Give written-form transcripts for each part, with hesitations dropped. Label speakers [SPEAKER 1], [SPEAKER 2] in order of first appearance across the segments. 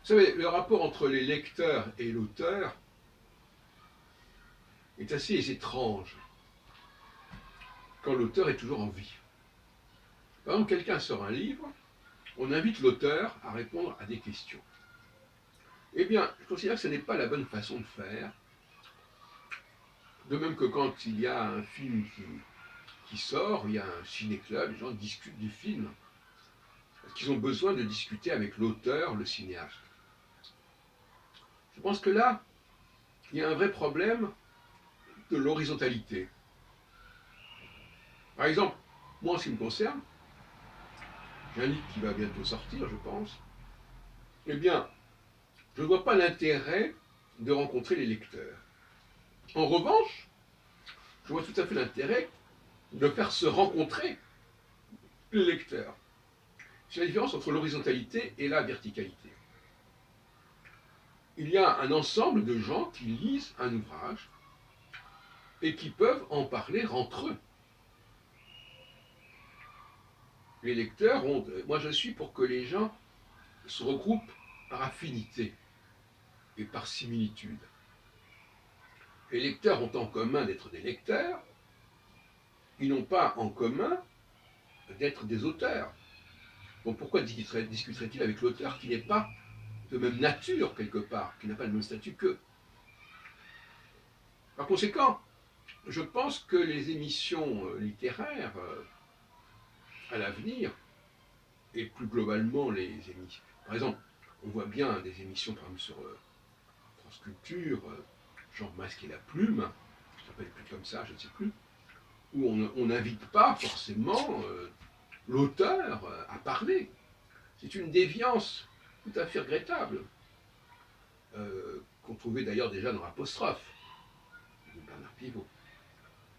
[SPEAKER 1] savez, le rapport entre les lecteurs et l'auteur est assez étrange quand l'auteur est toujours en vie. Par exemple, quelqu'un sort un livre, on invite l'auteur à répondre à des questions. Eh bien, je considère que ce n'est pas la bonne façon de faire. De même que quand il y a un film qui sort, il y a un ciné-club, les gens discutent du film. Parce qu'ils ont besoin de discuter avec l'auteur, le cinéaste. Je pense que là, il y a un vrai problème de l'horizontalité. Par exemple, moi en ce qui me concerne, j'ai un livre qui va bientôt sortir, je pense. Eh bien, je ne vois pas l'intérêt de rencontrer les lecteurs. En revanche, je vois tout à fait l'intérêt de faire se rencontrer les lecteurs. C'est la différence entre l'horizontalité et la verticalité. Il y a un ensemble de gens qui lisent un ouvrage et qui peuvent en parler entre eux. Les lecteurs ont... Moi, je suis pour que les gens se regroupent par affinité et par similitude. Les lecteurs ont en commun d'être des lecteurs, ils n'ont pas en commun d'être des auteurs. Donc pourquoi discuterait-il avec l'auteur qui n'est pas de même nature quelque part, qui n'a pas le même statut qu'eux? Par conséquent, je pense que les émissions littéraires, à l'avenir, et plus globalement les émissions... Par exemple, on voit bien des émissions, par exemple, sur France Culture, genre Masque et la Plume, ça s'appelle plus comme ça, je ne sais plus, où on n'invite pas forcément l'auteur à parler. C'est une déviance tout à fait regrettable, qu'on trouvait d'ailleurs déjà dans l'apostrophe de Bernard Pivot.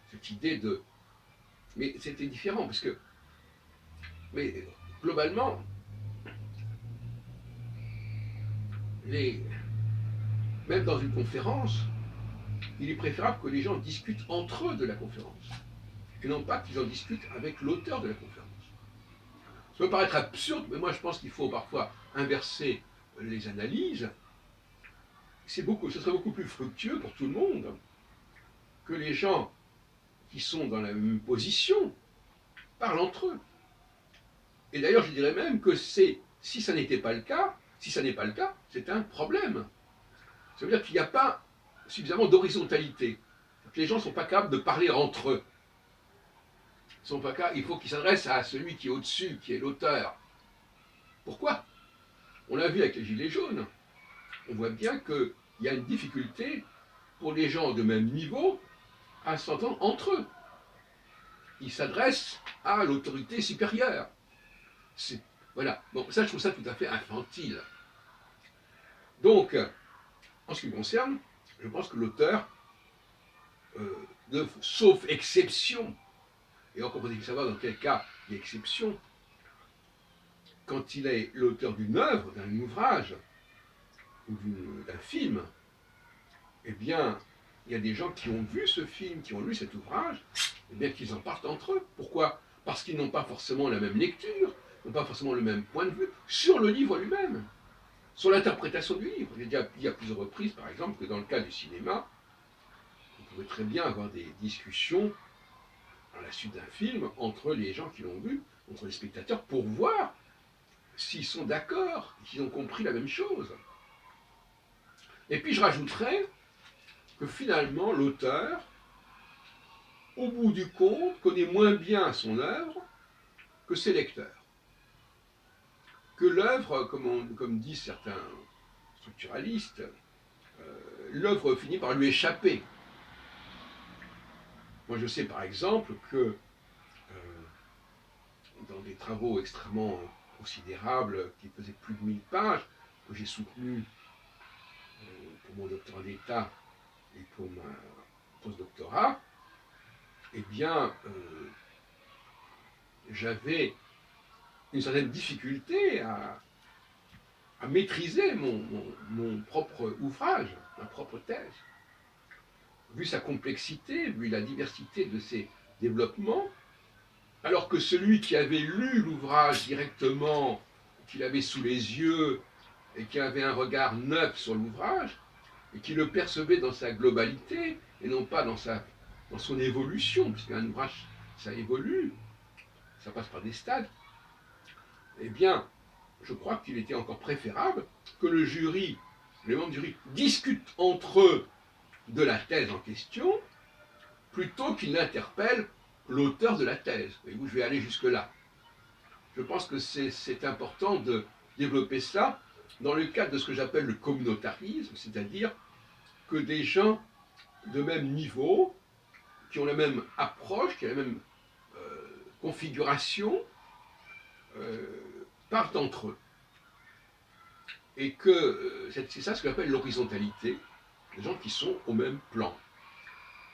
[SPEAKER 1] Cette idée de... Mais c'était différent, parce que... Mais globalement, même dans une conférence, il est préférable que les gens discutent entre eux de la conférence, et non pas qu'ils en discutent avec l'auteur de la conférence. Ça peut paraître absurde, mais moi je pense qu'il faut parfois inverser les analyses. Ce serait beaucoup plus fructueux pour tout le monde que les gens qui sont dans la même position parlent entre eux. Et d'ailleurs, je dirais même que si ça n'était pas le cas, si ça n'est pas le cas, c'est un problème. Ça veut dire qu'il n'y a pas suffisamment d'horizontalité. Les gens ne sont pas capables de parler entre eux. Il faut qu'ils s'adressent à celui qui est au-dessus, qui est l'auteur. Pourquoi? On l'a vu avec les Gilets jaunes. On voit bien qu'il y a une difficulté pour les gens de même niveau à s'entendre entre eux. Ils s'adressent à l'autorité supérieure. Voilà. Bon, ça, je trouve ça tout à fait infantile. Donc, en ce qui me concerne, je pense que l'auteur, sauf exception, et encore faut-il savoir dans quel cas il y a exception, quand il est l'auteur d'une œuvre, d'un ouvrage, ou d'un film, eh bien, il y a des gens qui ont vu ce film, qui ont lu cet ouvrage, eh bien, qu'ils en partent entre eux. Pourquoi? Parce qu'ils n'ont pas forcément la même lecture, n'ont pas forcément le même point de vue sur le livre lui-même, sur l'interprétation du livre. J'ai déjà dit à plusieurs reprises, par exemple, que dans le cas du cinéma, on pouvait très bien avoir des discussions à la suite d'un film entre les gens qui l'ont vu, entre les spectateurs, pour voir s'ils sont d'accord, s'ils ont compris la même chose. Et puis je rajouterais que finalement l'auteur, au bout du compte, connaît moins bien son œuvre que ses lecteurs. Que l'œuvre, comme disent certains structuralistes, l'œuvre finit par lui échapper. Moi je sais par exemple que dans des travaux extrêmement considérables qui faisaient plus de 1000 pages, que j'ai soutenus pour mon doctorat d'État et pour ma postdoctorat, eh bien, j'avais une certaine difficulté à maîtriser mon propre ouvrage, ma propre thèse. Vu sa complexité, vu la diversité de ses développements, alors que celui qui avait lu l'ouvrage directement, qu'il avait sous les yeux, et qui avait un regard neuf sur l'ouvrage, et qui le percevait dans sa globalité, et non pas dans son évolution, puisqu'un ouvrage, ça évolue, ça passe par des stades, eh bien, je crois qu'il était encore préférable que le jury, les membres du jury, discutent entre eux de la thèse en question, plutôt qu'ils n'interpellent l'auteur de la thèse. Et où je vais aller jusque-là. Je pense que c'est important de développer ça dans le cadre de ce que j'appelle le communautarisme, c'est-à-dire que des gens de même niveau, qui ont la même approche, qui ont la même configuration, partent entre eux. Et que c'est ça ce qu'on appelle l'horizontalité, des gens qui sont au même plan.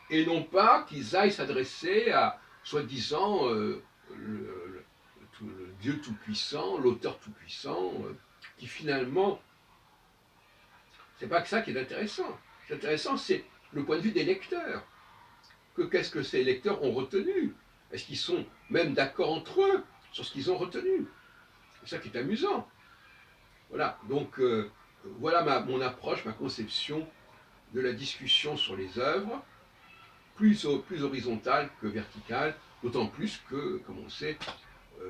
[SPEAKER 1] Et non pas qu'ils aillent s'adresser à, soi-disant, le Dieu tout-puissant, l'auteur tout-puissant, qui finalement, c'est pas que ça qui est intéressant. Ce qui est intéressant, c'est le point de vue des lecteurs. Qu'est-ce que ces lecteurs ont retenu? Est-ce qu'ils sont même d'accord entre eux sur ce qu'ils ont retenu? C'est ça qui est amusant. Voilà, donc voilà mon approche, ma conception de la discussion sur les œuvres, plus horizontale que verticale, d'autant plus que, comme on sait,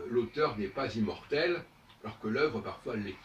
[SPEAKER 1] l'auteur n'est pas immortel, alors que l'œuvre parfois l'est.